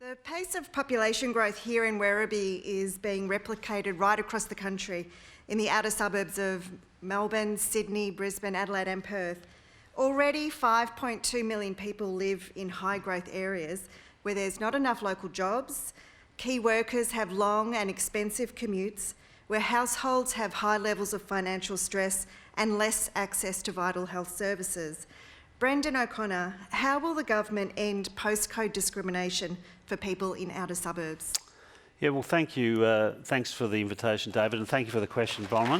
The pace of population growth here in Werribee is being replicated right across the country in the outer suburbs of Melbourne, Sydney, Brisbane, Adelaide and Perth. Already 5.2 million people live in high growth areas where there's not enough local jobs, key workers have long and expensive commutes, where households have high levels of financial stress and less access to vital health services. Brendan O'Connor, how will the government end postcode discrimination for people in outer suburbs? Yeah, well, thank you. Thanks for the invitation, David, and thank you for the question, Bronwyn.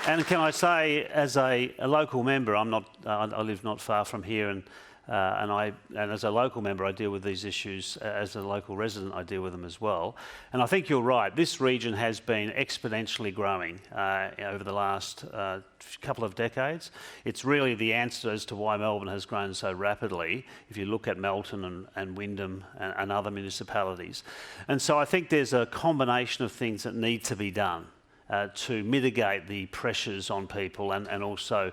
And can I say, as a local member, I live not far from here, and as a local member, I deal with these issues. As a local resident, I deal with them as well. And I think you're right. This region has been exponentially growing over the last couple of decades. It's really the answer as to why Melbourne has grown so rapidly, if you look at Melton and Wyndham and other municipalities. And so I think there's a combination of things that need to be done to mitigate the pressures on people and also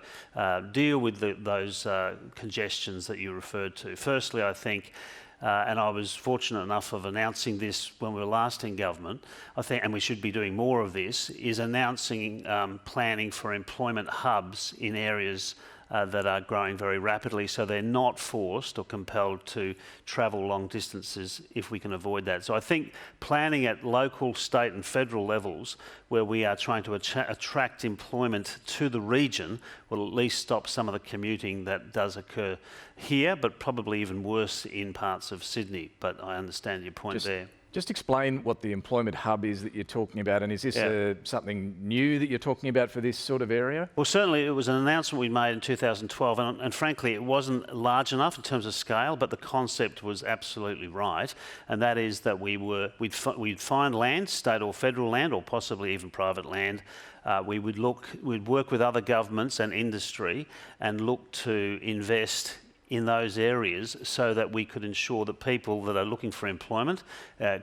deal with those congestions that you referred to. Firstly, I think, and I was fortunate enough of announcing this when we were last in government, I think, and we should be doing more of this, is announcing planning for employment hubs in areas that are growing very rapidly, so they're not forced or compelled to travel long distances if we can avoid that. So I think planning at local, state and federal levels where we are trying to attract employment to the region will at least stop some of the commuting that does occur here, but probably even worse in parts of Sydney. But I understand your point there. Just explain what the employment hub is that you're talking about, and is this something new that you're talking about for this sort of area? Well, certainly it was an announcement we made in 2012, and frankly it wasn't large enough in terms of scale, but the concept was absolutely right, and that is that we'd find land, state or federal land, or possibly even private land. We'd work with other governments and industry and look to invest in those areas so that we could ensure that people that are looking for employment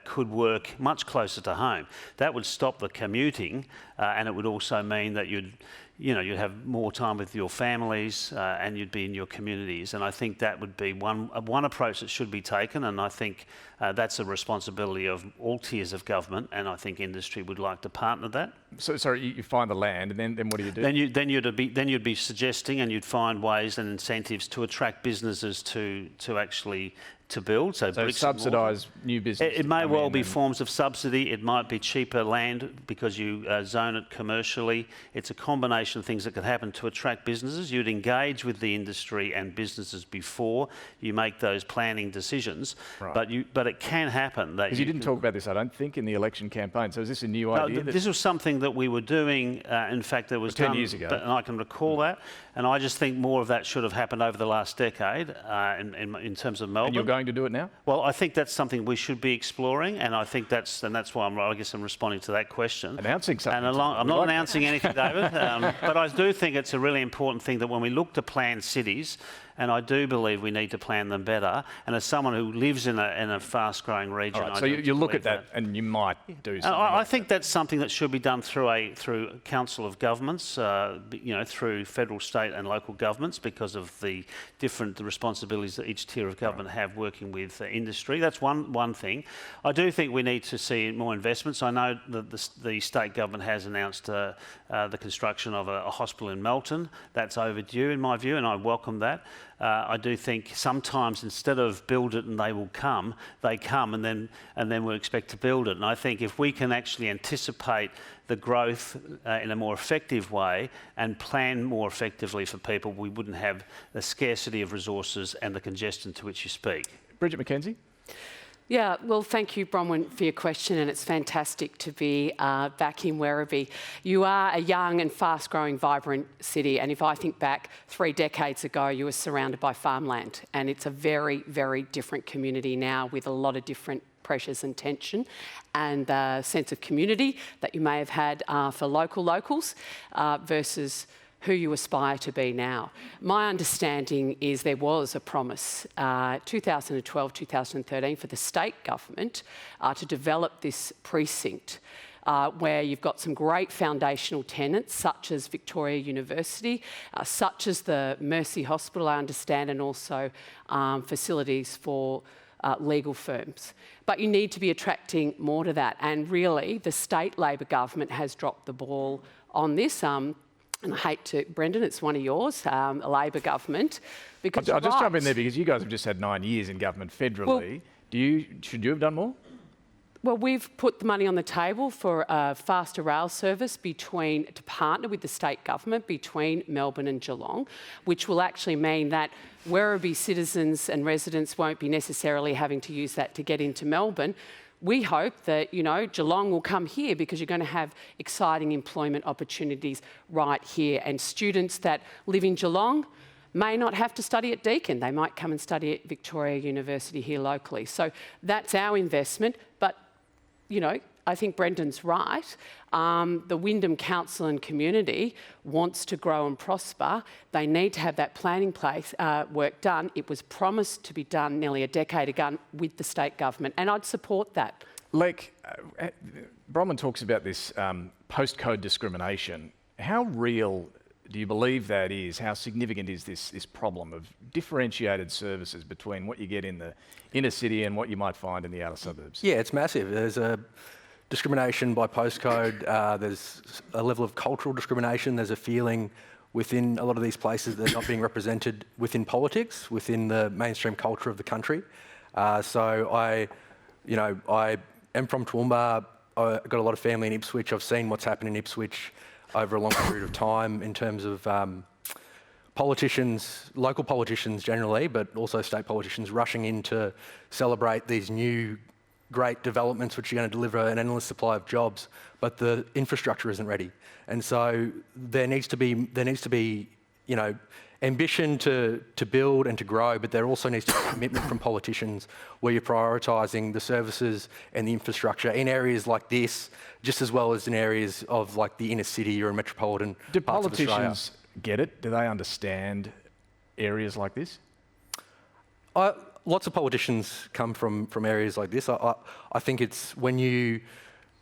could work much closer to home. That would stop the commuting, and it would also mean that you'd have more time with your families and you'd be in your communities. And I think that would be one approach that should be taken, and I think that's a responsibility of all tiers of government, and I think industry would like to partner that. So, sorry, you find the land, and then what do you do? Then you'd be suggesting, and you'd find ways and incentives to attract businesses to actually to build. So subsidise new business. It may well be forms of subsidy. It might be cheaper land because you zone it commercially. It's a combination of things that could happen to attract businesses. You'd engage with the industry and businesses before you make those planning decisions. Right. But it can happen. Because you didn't talk about this, I don't think, in the election campaign. So is this a new idea? This was something that we were doing. In fact, there was 10 years ago, and I can recall that. And I just think more of that should have happened over the last decade in terms of Melbourne. And you're going to do it now? Well, I think that's something we should be exploring, and I think that's why I guess I'm responding to that question. Announcing something. And I'm not announcing anything, David, but I do think it's a really important thing that when we look to plan cities, and I do believe we need to plan them better. And as someone who lives in a fast-growing region, right, so you look at that and you might do something. I think that's something that should be done through a council of governments, through federal, state, and local governments, because of the different responsibilities that each tier of government have working with industry. That's one thing. I do think we need to see more investments. I know that the state government has announced the construction of a hospital in Melton. That's overdue, in my view, and I welcome that. I do think sometimes instead of build it and they come and then we expect to build it. And I think if we can actually anticipate the growth in a more effective way and plan more effectively for people, we wouldn't have the scarcity of resources and the congestion to which you speak. Bridget McKenzie? Yeah, well, thank you, Bronwyn, for your question, and it's fantastic to be back in Werribee. You are a young and fast-growing, vibrant city, and if I think back 3 decades ago, you were surrounded by farmland, and it's a very, very different community now with a lot of different pressures and tension and a sense of community that you may have had for locals versus who you aspire to be now. My understanding is there was a promise 2012, 2013 for the state government to develop this precinct where you've got some great foundational tenants, such as Victoria University, such as the Mercy Hospital, I understand, and also facilities for legal firms. But you need to be attracting more to that. And really, the state Labor government has dropped the ball on this. And I hate to, Brendan, it's one of yours, a Labor government. Because I'll just jump in there because you guys have just had 9 years in government federally. Well, should you have done more? Well, we've put the money on the table for a faster rail service to partner with the state government between Melbourne and Geelong, which will actually mean that Werribee citizens and residents won't be necessarily having to use that to get into Melbourne. We hope that, Geelong will come here because you're going to have exciting employment opportunities right here. And students that live in Geelong may not have to study at Deakin. They might come and study at Victoria University here locally. So that's our investment. But I think Brendan's right. The Wyndham Council and community wants to grow and prosper. They need to have that planning work done. It was promised to be done nearly a decade ago with the state government, and I'd support that. Lech, Bronwyn talks about this postcode discrimination. How real do you believe that is? How significant is this problem of differentiated services between what you get in the inner city and what you might find in the outer suburbs? Yeah, it's massive. There's a discrimination by postcode. There's a level of cultural discrimination. There's a feeling within a lot of these places that they're not being represented within politics, within the mainstream culture of the country. So I am from Toowoomba. I've got a lot of family in Ipswich. I've seen what's happened in Ipswich over a long period of time in terms of politicians, local politicians generally, but also state politicians rushing in to celebrate these new great developments which are going to deliver an endless supply of jobs, but the infrastructure isn't ready. And so there needs to be ambition to build and to grow, but there also needs to be a commitment from politicians where you're prioritising the services and the infrastructure in areas like this, just as well as in areas of like the inner city or metropolitan Do parts of Australia. politicians get it? Do they understand areas like this? Lots of politicians come from areas like this. I think it's when you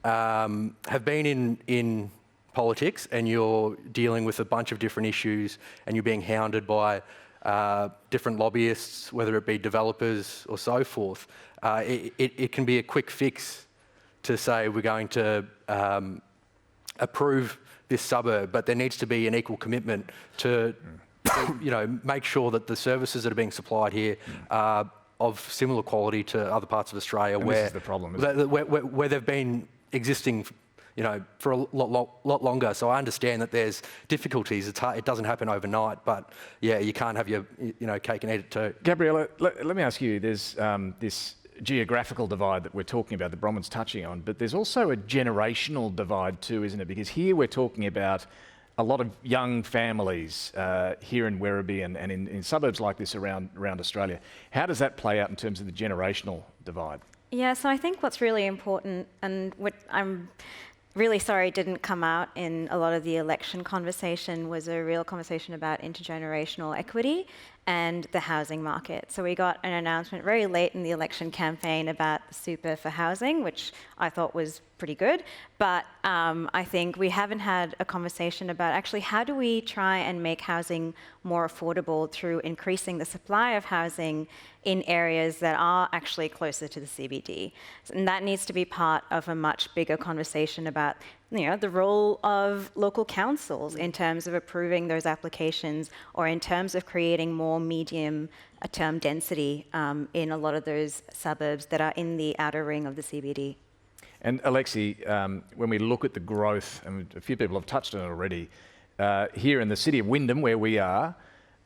have been in politics and you're dealing with a bunch of different issues and you're being hounded by different lobbyists, whether it be developers or so forth, it can be a quick fix to say we're going to approve this suburb, but there needs to be an equal commitment to make sure that the services that are being supplied here are of similar quality to other parts of Australia, And where this is the problem, isn't it? where they've been existing for a lot longer. So I understand that there's difficulties. It's hard, it doesn't happen overnight, but yeah, you can't have your cake and eat it too. Gabriela, let me ask you, there's this geographical divide that we're talking about, that Bronwyn's touching on, but there's also a generational divide too, isn't it? Because here we're talking about a lot of young families here in Werribee and in suburbs like this around Australia. How does that play out in terms of the generational divide? Yeah, so I think what's really important, and what I'm really sorry didn't come out in a lot of the election conversation, was a real conversation about intergenerational equity and the housing market. So we got an announcement very late in the election campaign about the super for housing, which I thought was pretty good. But I think we haven't had a conversation about actually how do we try and make housing more affordable through increasing the supply of housing in areas that are actually closer to the CBD. And that needs to be part of a much bigger conversation about the role of local councils in terms of approving those applications, or in terms of creating more medium-term density in a lot of those suburbs that are in the outer ring of the CBD. And Alexi, when we look at the growth, and a few people have touched on it already, here in the city of Wyndham, where we are,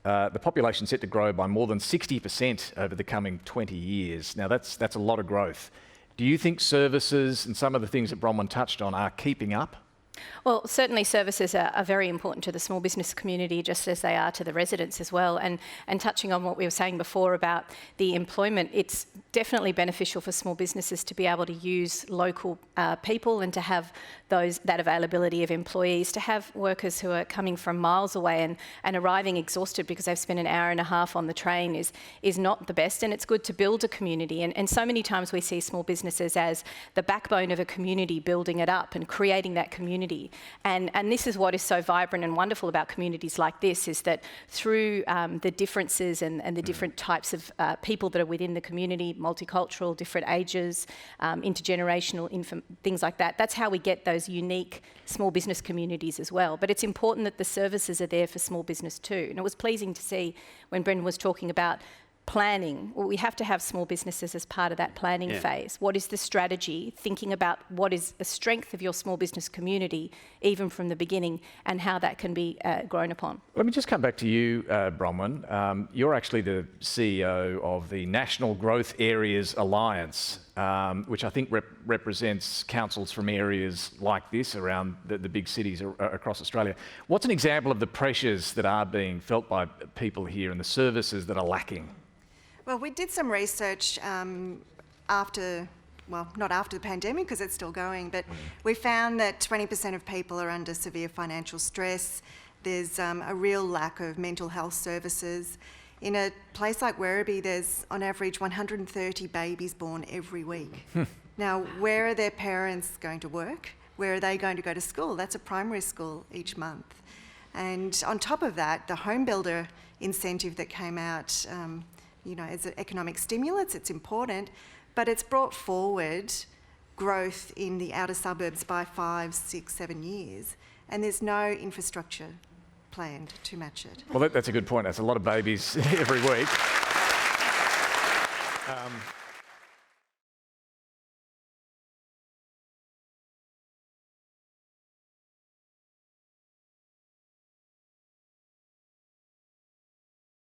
the population set to grow by more than 60% over the coming 20 years. Now, that's a lot of growth. Do you think services and some of the things that Bronwyn touched on are keeping up? Well, certainly services are very important to the small business community, just as they are to the residents as well. And touching on what we were saying before about the employment, it's definitely beneficial for small businesses to be able to use local people and to have that availability of employees. To have workers who are coming from miles away and arriving exhausted because they've spent an hour and a half on the train is not the best, and it's good to build a community. And so many times we see small businesses as the backbone of a community, building it up and creating that community. And this is what is so vibrant and wonderful about communities like this, is that through the differences and the different types of people that are within the community, multicultural, different ages, intergenerational, things like that, that's how we get those unique small business communities as well. But it's important that the services are there for small business too. And it was pleasing to see when Brendan was talking about planning. Well, we have to have small businesses as part of that planning phase. What is the strategy? Thinking about what is the strength of your small business community, even from the beginning, and how that can be grown upon. Let me just come back to you, Bronwyn. You're actually the CEO of the National Growth Areas Alliance, which I think represents councils from areas like this around the big cities across Australia. What's an example of the pressures that are being felt by people here and the services that are lacking? Well, we did some research after, well, not after the pandemic because it's still going, but we found that 20% of people are under severe financial stress. There's a real lack of mental health services. In a place like Werribee, there's on average 130 babies born every week. Now, where are their parents going to work? Where are they going to go to school? That's a primary school each month. And on top of that, the home builder incentive that came out, as an economic stimulus, it's important, but it's brought forward growth in the outer suburbs by 5, 6, 7 years, and there's no infrastructure planned to match it. Well, that's a good point. That's a lot of babies every week.